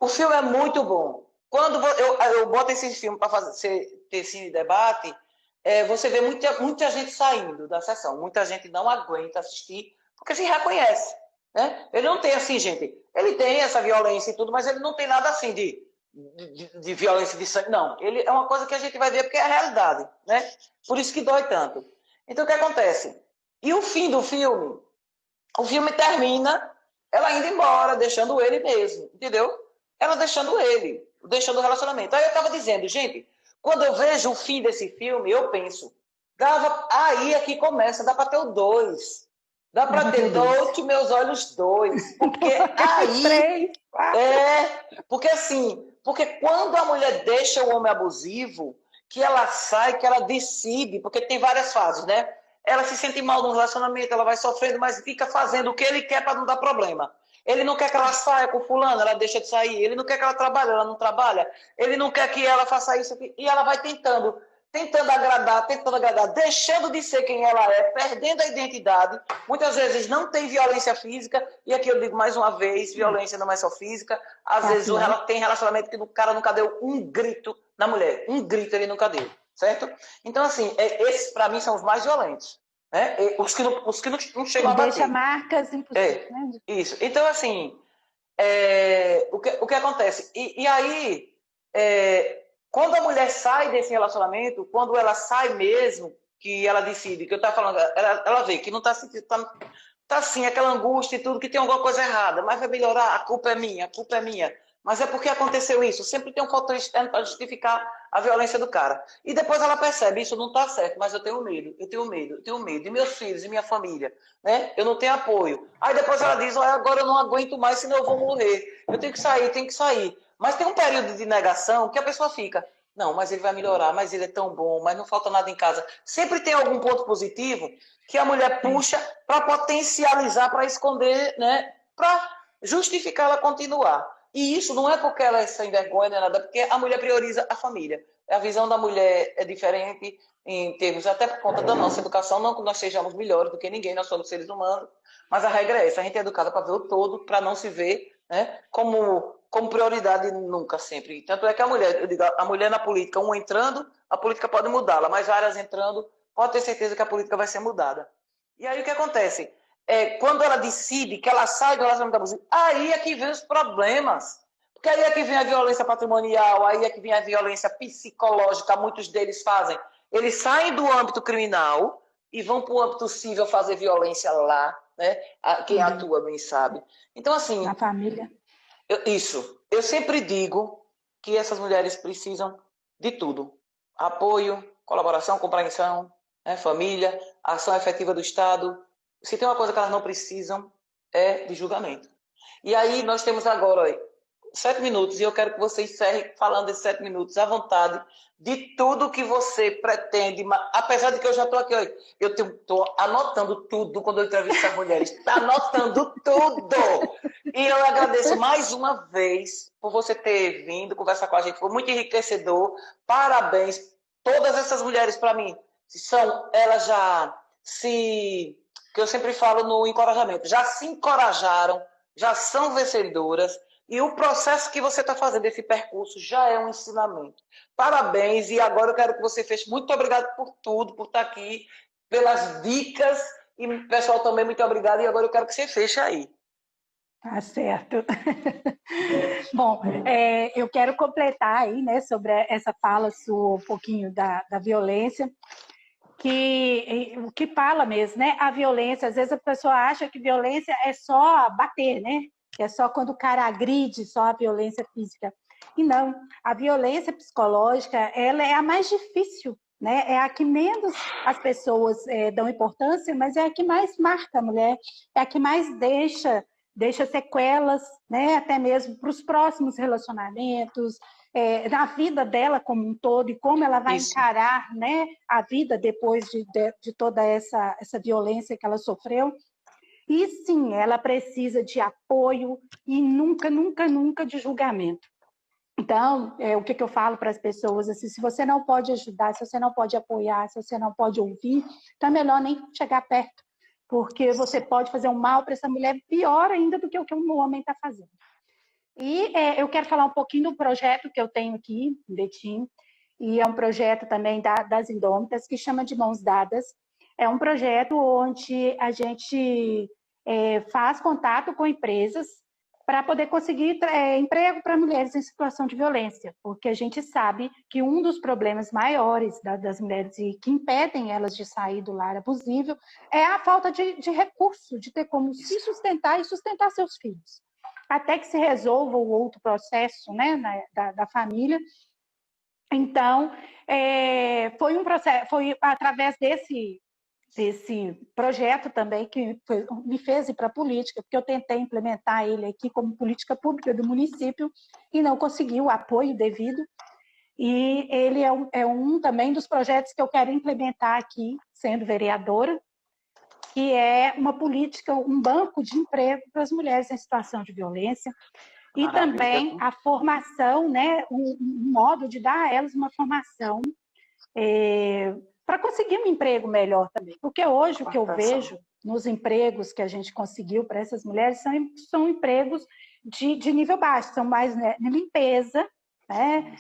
o filme é muito bom. Quando eu boto esse filme para ter esse debate, você vê muita gente saindo da sessão, muita gente não aguenta assistir, porque se reconhece, né? Ele não tem assim, gente, ele tem essa violência e tudo, mas ele não tem nada assim de violência de sangue, não. Ele é uma coisa que a gente vai ver porque é a realidade, né? Por isso que dói tanto. Então, o que acontece? E o fim do filme? O filme termina ela indo embora, deixando ele mesmo, entendeu? Ela deixando ele, deixando o relacionamento. Aí eu estava dizendo, gente, quando eu vejo o fim desse filme, eu penso, aí é que começa, dá para ter o 2. Dá para ter Doute Meus Olhos 2. Porque aí... porque assim, porque quando a mulher deixa o homem abusivo, que ela sai, que ela decide, porque tem várias fases, né? Ela se sente mal no relacionamento, ela vai sofrendo, mas fica fazendo o que ele quer para não dar problema. Ele não quer que ela saia com fulano, ela deixa de sair. Ele não quer que ela trabalhe, ela não trabalha. Ele não quer que ela faça isso aqui. E ela vai tentando agradar, deixando de ser quem ela é, perdendo a identidade. Muitas vezes não tem violência física, e aqui eu digo mais uma vez, violência não é só física. Às vezes tem relacionamento que o cara nunca deu um grito na mulher. Um grito ele nunca deu, certo? Então, assim, esses para mim são os mais violentos. Né? Os que não chegam a bater. Deixa marcas impossíveis. Né? Isso. Então, assim, o que acontece? E aí, quando a mulher sai desse relacionamento, quando ela sai mesmo, que ela decide, que eu estava falando, ela vê que não está sentindo, tá assim, aquela angústia e tudo, que tem alguma coisa errada, mas vai melhorar, a culpa é minha. Mas é porque aconteceu isso. Sempre tem um fator externo para justificar a violência do cara. E depois ela percebe, isso não está certo, mas eu tenho medo. E meus filhos, e minha família, né? Eu não tenho apoio. Aí depois ela diz, agora eu não aguento mais, senão eu vou morrer. Eu tenho que sair. Mas tem um período de negação que a pessoa fica, não, mas ele vai melhorar, mas ele é tão bom, mas não falta nada em casa. Sempre tem algum ponto positivo que a mulher puxa para potencializar, para esconder, né? Para justificar ela continuar. E isso não é porque ela é sem vergonha, nem nada, porque a mulher prioriza a família. A visão da mulher é diferente em termos, até por conta da nossa educação, não que nós sejamos melhores do que ninguém, nós somos seres humanos, mas a regra é essa, a gente é educada para ver o todo, para não se ver, né, como prioridade nunca, sempre. Tanto é que a mulher na política, uma entrando, a política pode mudá-la, mas várias entrando, pode ter certeza que a política vai ser mudada. E aí o que acontece? Quando ela decide que ela sai do relacionamento abusivo, aí é que vem os problemas. Porque aí é que vem a violência patrimonial, aí é que vem a violência psicológica, muitos deles fazem. Eles saem do âmbito criminal e vão para o âmbito civil fazer violência lá, né? Quem atua bem sabe. Então, assim... Na família. Eu sempre digo que essas mulheres precisam de tudo. Apoio, colaboração, compreensão, né? Família, ação efetiva do Estado. Se tem uma coisa que elas não precisam, é de julgamento. E aí nós temos agora 7 minutos, e eu quero que você encerre falando esses 7 minutos à vontade, de tudo que você pretende, apesar de que eu já estou aqui, eu estou anotando tudo quando eu entrevisto as mulheres, está anotando tudo! E eu agradeço mais uma vez por você ter vindo conversar com a gente, foi muito enriquecedor, parabéns, todas essas mulheres para mim, elas já se... que eu sempre falo no encorajamento, já se encorajaram, já são vencedoras, e o processo que você está fazendo, esse percurso, já é um ensinamento. Parabéns, e agora eu quero que você feche. Muito obrigado por tudo, por estar aqui, pelas dicas, e pessoal também, muito obrigado, e agora eu quero que você feche aí. Tá certo. Bom, eu quero completar aí, né, sobre essa fala sua, um pouquinho da violência, o que fala mesmo, né? A violência, às vezes a pessoa acha que violência é só bater, né? Que é só quando o cara agride, só a violência física. E não, a violência psicológica, ela é a mais difícil, né? É a que menos as pessoas dão importância, mas é a que mais marca a mulher, é a que mais deixa deixa sequelas, né, até mesmo para os próximos relacionamentos, na vida dela como um todo, e como ela vai encarar, né, a vida depois de toda essa violência que ela sofreu. E sim, ela precisa de apoio e nunca, nunca, nunca de julgamento. Então, o que eu falo para as pessoas, assim, se você não pode ajudar, se você não pode apoiar, se você não pode ouvir, então é melhor nem chegar perto, porque você pode fazer um mal para essa mulher pior ainda do que o que um homem está fazendo. E eu quero falar um pouquinho do projeto que eu tenho aqui, em Betim, e é um projeto também das Indômitas, que chama de Mãos Dadas. É um projeto onde a gente faz contato com empresas para poder conseguir emprego para mulheres em situação de violência, porque a gente sabe que um dos problemas maiores das mulheres e que impedem elas de sair do lar abusivo é a falta de recurso, de ter como se sustentar e sustentar seus filhos, até que se resolva o outro processo, né, da família. Então, foi um processo, foi através desse projeto também que me fez ir para a política, porque eu tentei implementar ele aqui como política pública do município e não consegui o apoio devido. E ele é um também dos projetos que eu quero implementar aqui, sendo vereadora, que é uma política, um banco de emprego para as mulheres em situação de violência. E também a formação, né, um modo de dar a elas uma formação para conseguir um emprego melhor também. Porque hoje o que eu vejo nos empregos que a gente conseguiu para essas mulheres são empregos de nível baixo, são mais, né, limpeza, né?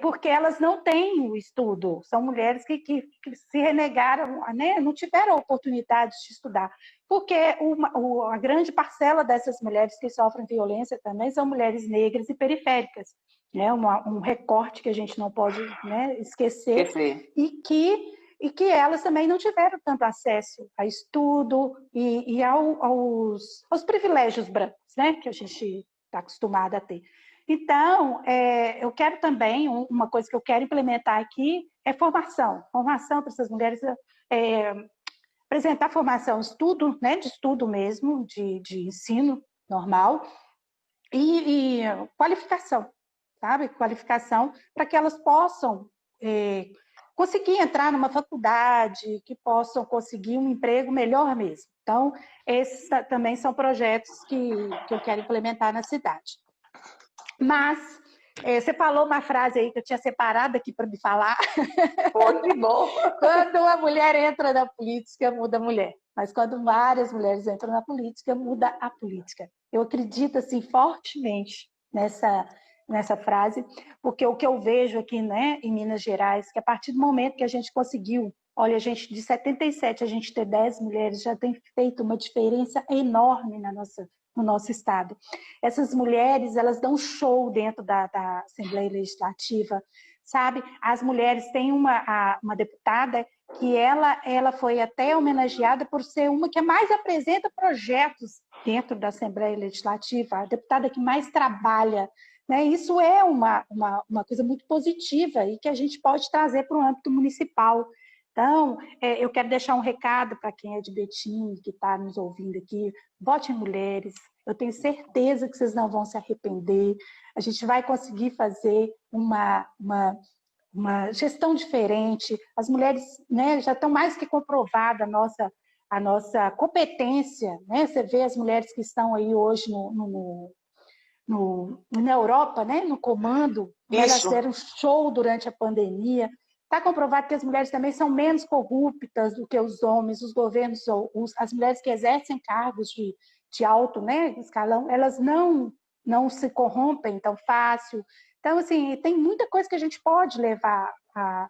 Porque elas não têm o estudo, são mulheres que se renegaram, né? Não tiveram a oportunidade de estudar, porque a grande parcela dessas mulheres que sofrem violência também são mulheres negras e periféricas, né? Um recorte que a gente não pode, né, esquecer, e que elas também não tiveram tanto acesso a estudo e aos privilégios brancos, né, que a gente está acostumado a ter. Então, eu quero também, uma coisa que eu quero implementar aqui é formação para essas mulheres, apresentar formação, estudo, né, de estudo mesmo, de ensino normal, e qualificação, sabe? Qualificação para que elas possam conseguir entrar numa faculdade, que possam conseguir um emprego melhor mesmo. Então, esses também são projetos que eu quero implementar na cidade. Mas você falou uma frase aí que eu tinha separado aqui para me falar. Foi bom. Quando uma mulher entra na política, muda a mulher. Mas quando várias mulheres entram na política, muda a política. Eu acredito assim fortemente nessa frase, porque o que eu vejo aqui, né, em Minas Gerais, que a partir do momento que a gente conseguiu, olha, a gente de 77 a gente ter 10 mulheres já tem feito uma diferença enorme no nosso estado. Essas mulheres, elas dão show dentro da Assembleia Legislativa, sabe? As mulheres têm uma deputada que ela foi até homenageada por ser uma que mais apresenta projetos dentro da Assembleia Legislativa, a deputada que mais trabalha, né? Isso é uma coisa muito positiva e que a gente pode trazer para o âmbito municipal. Então, eu quero deixar um recado para quem é de Betim, que está nos ouvindo aqui: vote em mulheres, eu tenho certeza que vocês não vão se arrepender, a gente vai conseguir fazer uma gestão diferente, as mulheres, né, já estão mais que comprovada a nossa competência, né? Você vê as mulheres que estão aí hoje na Europa, né, no comando, elas deram show durante a pandemia. Está comprovado que as mulheres também são menos corruptas do que os homens, os governos, as mulheres que exercem cargos de alto, né, escalão, elas não se corrompem tão fácil. Então, assim, tem muita coisa que a gente pode levar à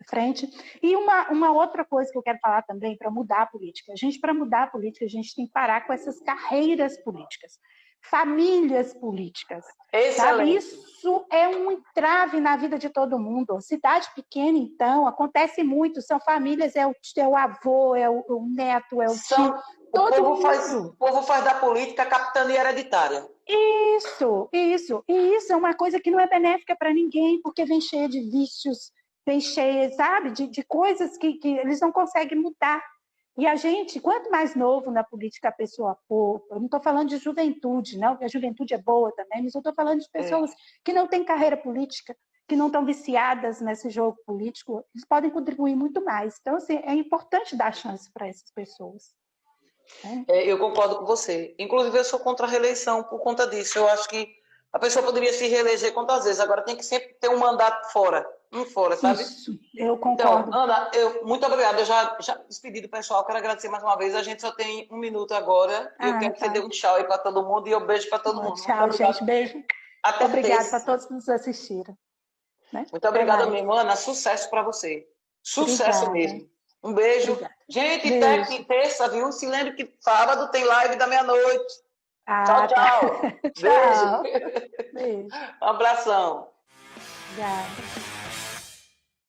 frente. E uma outra coisa que eu quero falar também, para mudar a política. Para mudar a política, a gente tem que parar com essas carreiras políticas. Famílias políticas. Sabe? Isso é um entrave na vida de todo mundo. Cidade pequena, então, acontece muito. São famílias, é o avô, é o neto, é o tio. O povo faz da política capitania hereditária. Isso. E isso é uma coisa que não é benéfica para ninguém, porque vem cheia de vícios, vem cheia, sabe, de coisas que eles não conseguem mudar. E a gente, quanto mais novo na política a pessoa for, eu não estou falando de juventude, não, porque a juventude é boa também, mas eu estou falando de pessoas que não têm carreira política, que não estão viciadas nesse jogo político, eles podem contribuir muito mais. Então, assim, é importante dar chance para essas pessoas. Né? Eu concordo com você. Inclusive, eu sou contra a reeleição por conta disso. Eu acho que a pessoa poderia se reeleger quantas vezes, agora tem que sempre ter um mandato fora, sabe? Isso, eu concordo. Então, Ana, muito obrigada. Eu já despedi do pessoal, quero agradecer mais uma vez. A gente só tem 1 minuto agora. Eu quero que você dê um tchau aí para todo mundo e eu beijo para todo mundo. Tchau, gente. Beijo. Até obrigada para todos que nos assistiram. Né? Muito obrigada mesmo, Ana. Sucesso para você. Sucesso mesmo. Um beijo. Obrigada. Gente, beijo. terça, viu? Se lembre que sábado tem live da meia-noite. Tchau. Tchau. Beijo. Um abração. Obrigada.